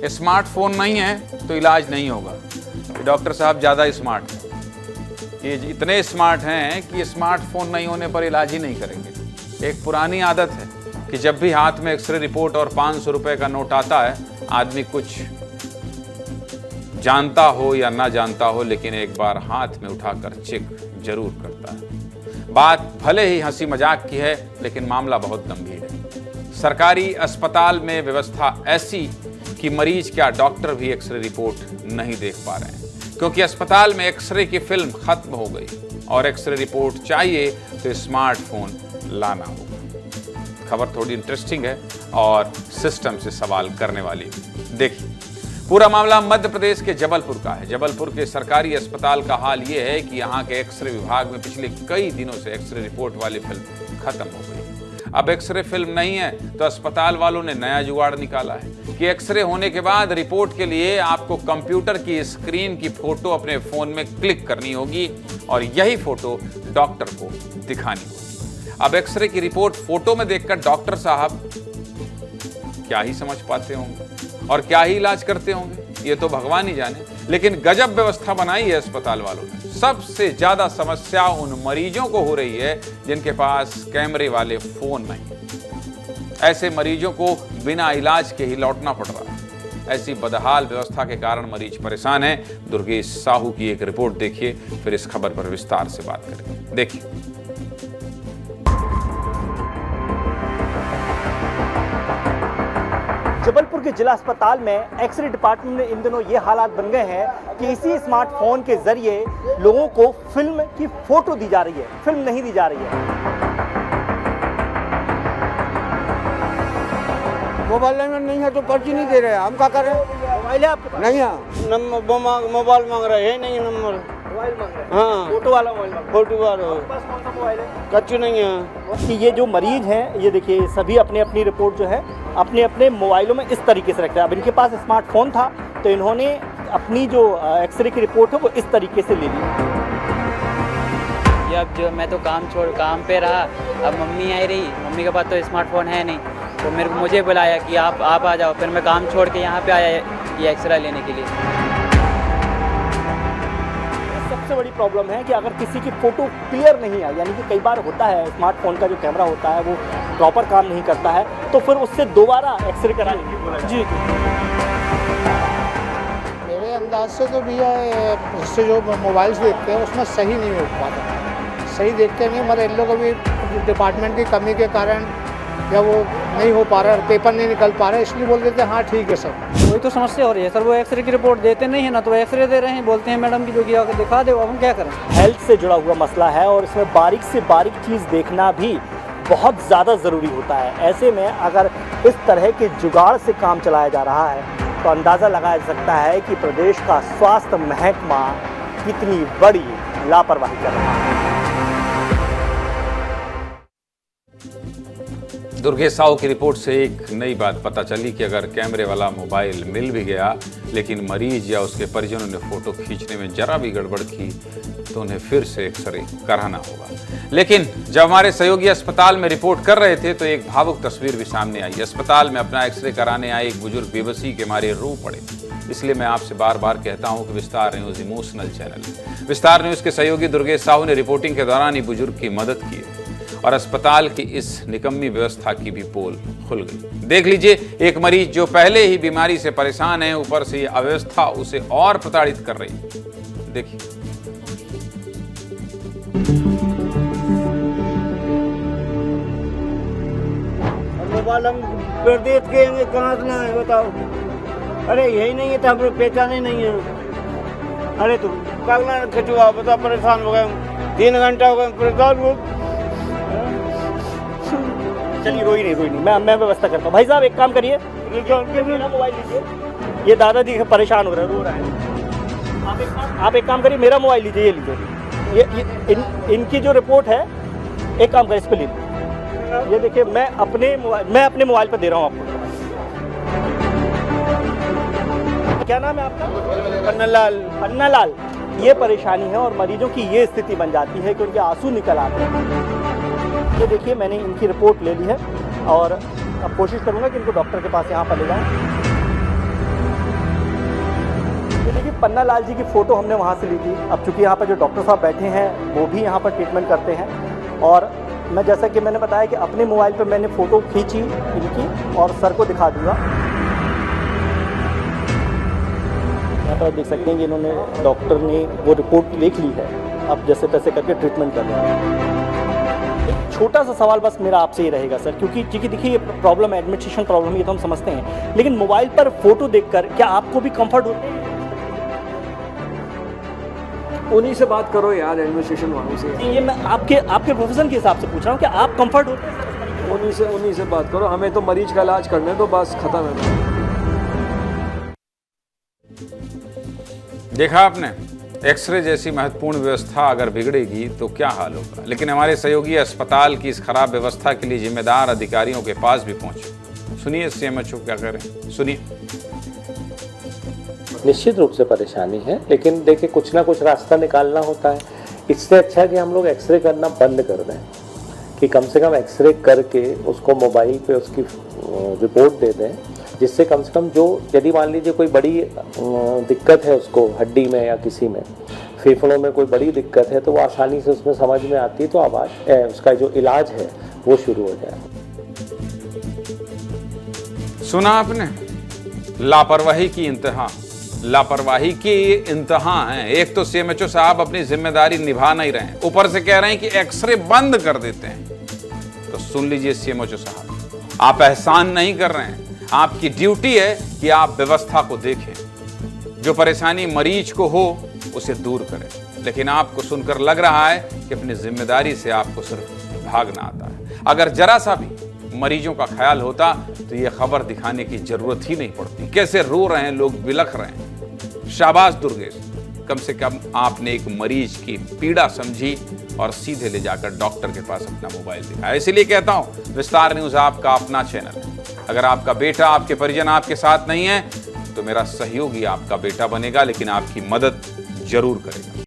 Smartphone नहीं है तो इलाज नहीं होगा। डॉक्टर साहब ज़्यादा स्मार्ट हैं, ये इतने स्मार्ट हैं कि स्मार्टफोन नहीं होने पर इलाज ही नहीं करेंगे। एक पुरानी आदत है कि जब भी हाथ में एक्सरे रिपोर्ट और 500 रुपये का नोट आता है, आदमी कुछ जानता हो या ना जानता हो, लेकिन एक बार हाथ में उठाकर चेक जरूर करता है। बात भले ही हंसी मजाक की है, लेकिन मामला बहुत गंभीर है। सरकारी अस्पताल में व्यवस्था ऐसी कि मरीज क्या डॉक्टर भी एक्सरे रिपोर्ट नहीं देख पा रहे हैं, क्योंकि अस्पताल में एक्सरे की फिल्म खत्म हो गई और एक्सरे रिपोर्ट चाहिए तो स्मार्टफोन लाना होगा। खबर थोड़ी इंटरेस्टिंग है और सिस्टम से सवाल करने वाली। देखिए, पूरा मामला मध्य प्रदेश के जबलपुर का है। जबलपुर के सरकारी अस्पताल का हाल ये है कि यहाँ के एक्सरे विभाग में पिछले कई दिनों से एक्सरे रिपोर्ट वाली फिल्म खत्म हो गई। अब एक्सरे फिल्म नहीं है तो अस्पताल वालों ने नया जुगाड़ निकाला है कि एक्सरे होने के बाद रिपोर्ट के लिए आपको कंप्यूटर की स्क्रीन की फोटो अपने फोन में क्लिक करनी होगी और यही फोटो डॉक्टर को दिखानी होगी। अब एक्सरे की रिपोर्ट फोटो में देखकर डॉक्टर साहब क्या ही समझ पाते होंगे और क्या ही इलाज करते होंगे, ये तो भगवान ही जाने। लेकिन गजब व्यवस्था बनाई है अस्पताल वालों ने। सबसे ज्यादा समस्या उन मरीजों को हो रही है जिनके पास कैमरे वाले फोन नहीं। ऐसे मरीजों को बिना इलाज के ही लौटना पड़ रहा है। ऐसी बदहाल व्यवस्था के कारण मरीज परेशान हैं। दुर्गेश साहू की एक रिपोर्ट देखिए, फिर इस खबर पर विस्तार से बात करेंगे। देखिए, जबलपुर के जिला अस्पताल में एक्सरे डिपार्टमेंट में इन दिनों ये हालात बन गए हैं कि इसी स्मार्टफोन के जरिए लोगों को फिल्म की फोटो दी जा रही है, फिल्म नहीं दी जा रही है। मोबाइल में नहीं है तो पर्ची नहीं दे रहे, हम क्या करें? मोबाइल है आपके पास? नहीं है, मोबाइल मांग रहे हैं, नहीं नंबर। मोबाइल मांग रहे हैं? हाँ, फोटो वाला मोबाइल मांग रहे हैं। फोटो वाला। आपके पास कौन सा मोबाइल है? कच्चू नहीं है। कि ये जो मरीज हैं, ये देखिए सभी अपनी अपनी रिपोर्ट जो है अपने अपने मोबाइलों में इस तरीके से रखते हैं। अब इनके पास स्मार्टफोन था तो इन्होंने अपनी जो एक्सरे की रिपोर्ट है वो इस तरीके से ले ली। ये अब जो मैं तो काम पे रहा, अब मम्मी आई रही, मम्मी के पास तो स्मार्टफोन है नहीं, तो मुझे बुलाया कि आप आ जाओ। फिर मैं काम छोड़ के यहाँ पे आया ये एक्सरे लेने के लिए। सबसे बड़ी प्रॉब्लम है कि अगर किसी की फ़ोटो क्लियर नहीं है, यानी कि कई बार होता है स्मार्टफोन का जो कैमरा होता है वो प्रॉपर काम नहीं करता है, तो फिर उससे दोबारा एक्सरे कराने की बोला जी। मेरे अंदाज से तो भैया इससे जो मोबाइल से देखते हैं उसमें सही नहीं हो पाता, सही देखते नहीं। हमारे इन लोगों को भी डिपार्टमेंट की कमी के कारण या वो नहीं हो पा रहा है, पेपर नहीं निकल पा रहा है, इसलिए बोल देते हैं हाँ ठीक है सर। वही तो समस्या हो रही है सर, वो एक्सरे की रिपोर्ट देते नहीं है ना, तो एक्सरे दे रहे हैं, बोलते हैं मैडम की जो कि आकर दिखा दो। अब हम क्या करें? हेल्थ से जुड़ा हुआ मसला है और इसमें बारीक से बारीक चीज़ देखना भी बहुत ज़्यादा ज़रूरी होता है। ऐसे में अगर इस तरह के जुगाड़ से काम चलाया जा रहा है तो अंदाज़ा लगाया जा सकता है कि प्रदेश का स्वास्थ्य महकमा कितनी बड़ी लापरवाही कर रहा है। दुर्गेश साहू की रिपोर्ट से एक नई बात पता चली कि अगर कैमरे वाला मोबाइल मिल भी गया, लेकिन मरीज या उसके परिजनों ने फोटो खींचने में जरा भी गड़बड़ की तो उन्हें फिर से एक्सरे कराना होगा। लेकिन जब हमारे सहयोगी अस्पताल में रिपोर्ट कर रहे थे तो एक भावुक तस्वीर भी सामने आई। अस्पताल में अपना एक्सरे कराने आए एक बुजुर्ग बेबसी के मारे रो पड़े। इसलिए मैं आपसे बार बार कहता हूं कि विस्तार न्यूज इमोशनल चैनल है। विस्तार न्यूज के सहयोगी दुर्गेश साहू ने रिपोर्टिंग के दौरान ही बुजुर्ग की मदद की और अस्पताल की इस निकम्मी व्यवस्था की भी पोल खुल गई। देख लीजिए, एक मरीज जो पहले ही बीमारी से परेशान है, ऊपर से ये अव्यवस्था उसे और प्रताड़ित कर रही है। देखिए, मोबाइल हम देख के कहाँ से लाए बताओ? अरे यही नहीं है तो हम पहचाने नहीं है। अरे तुम कागना खिंचवा, बता परेशान हो गए, 3 घंटा हो गए परेशान हो। चलिए रोई नहीं, मैं व्यवस्था करता हूँ। भाई साहब एक काम करिए, मेरा मोबाइल लीजिए, ये दादाजी परेशान हो रहे हैं, रो रहे हैं। आप एक काम करिए, मेरा मोबाइल लीजिए, ये लीजिए, इनकी जो रिपोर्ट है, एक काम करिए इस पर लीजिए। ये देखिए, मैं अपने मोबाइल पर दे रहा हूँ आपको। क्या नाम है आपका? पन्ना लाल। ये परेशानी है और मरीजों की ये स्थिति बन जाती है कि उनके आंसू निकल आते हैं। ये देखिए, मैंने इनकी रिपोर्ट ले ली है और अब कोशिश करूंगा कि इनको डॉक्टर के पास यहाँ पर ले जाऊँ। पन्ना लाल जी की फ़ोटो हमने वहाँ से ली थी। अब चूँकि यहाँ पर जो डॉक्टर साहब बैठे हैं वो भी यहाँ पर ट्रीटमेंट करते हैं, और मैं जैसा कि मैंने बताया कि अपने मोबाइल पर मैंने फ़ोटो खींची इनकी और सर को दिखा दूँगा। यहाँ पर देख सकते हैं कि इन्होंने, डॉक्टर ने वो रिपोर्ट लिख ली है, अब जैसे तैसे करके ट्रीटमेंट कर रहे हैं। एक छोटा सा सवाल बस मेरा आपसे ही रहेगा सर, क्योंकि देखिए ये प्रॉब्लम एडमिनिस्ट्रेशन प्रॉब्लम ये तो हम समझते हैं, लेकिन मोबाइल पर फोटो देखकर क्या आपको भी कंफर्ट होता है? उन्हीं से बात करो यार, एडमिनिस्ट्रेशन वालों से। ये मैं आपके प्रोफेशन के हिसाब से पूछ रहा हूँ कि आप कंफर्ट होते हैं? उन्हीं से बात करो, हमें तो मरीज का इलाज करने दो, बस खत्म है। देखा आपने, एक्सरे जैसी महत्वपूर्ण व्यवस्था अगर बिगड़ेगी तो क्या हाल होगा। लेकिन हमारे सहयोगी अस्पताल की इस खराब व्यवस्था के लिए जिम्मेदार अधिकारियों के पास भी पहुंचे। सुनिए सीएमएचओ क्या कह रहे हैं, सुनिए। निश्चित रूप से परेशानी है, लेकिन देखिए कुछ ना कुछ रास्ता निकालना होता है। इससे अच्छा है कि हम लोग एक्सरे करना बंद कर दें, कि कम से कम एक्सरे करके उसको मोबाइल पे उसकी रिपोर्ट दे दें, जिससे कम से कम जो, यदि मान लीजिए कोई बड़ी दिक्कत है उसको हड्डी में या किसी में फेफड़ों में कोई बड़ी दिक्कत है, तो वो आसानी से उसमें समझ में आती है, तो उसका जो इलाज है वो शुरू हो जाए। सुना आपने, लापरवाही की इंतहा, लापरवाही की इंतहा है। एक तो सीएमएचओ साहब अपनी जिम्मेदारी निभा नहीं रहे हैं, ऊपर से कह रहे हैं कि एक्सरे बंद कर देते हैं। तो सुन लीजिए सीएमएचओ साहब, आप एहसान नहीं कर रहे हैं, आपकी ड्यूटी है कि आप व्यवस्था को देखें, जो परेशानी मरीज को हो उसे दूर करें। लेकिन आपको सुनकर लग रहा है कि अपनी जिम्मेदारी से आपको सिर्फ भागना आता है। अगर जरा सा भी मरीजों का ख्याल होता तो ये खबर दिखाने की जरूरत ही नहीं पड़ती। कैसे रो रहे हैं लोग, बिलख रहे हैं। शाबाश दुर्गेश, कम से कम आपने एक मरीज की पीड़ा समझी और सीधे ले जाकर डॉक्टर के पास अपना मोबाइल दिखाया। इसीलिए कहता हूं, विस्तार न्यूज आपका अपना चैनल है। अगर आपका बेटा, आपके परिजन आपके साथ नहीं है तो मेरा सहयोगी आपका बेटा बनेगा, लेकिन आपकी मदद जरूर करेगा।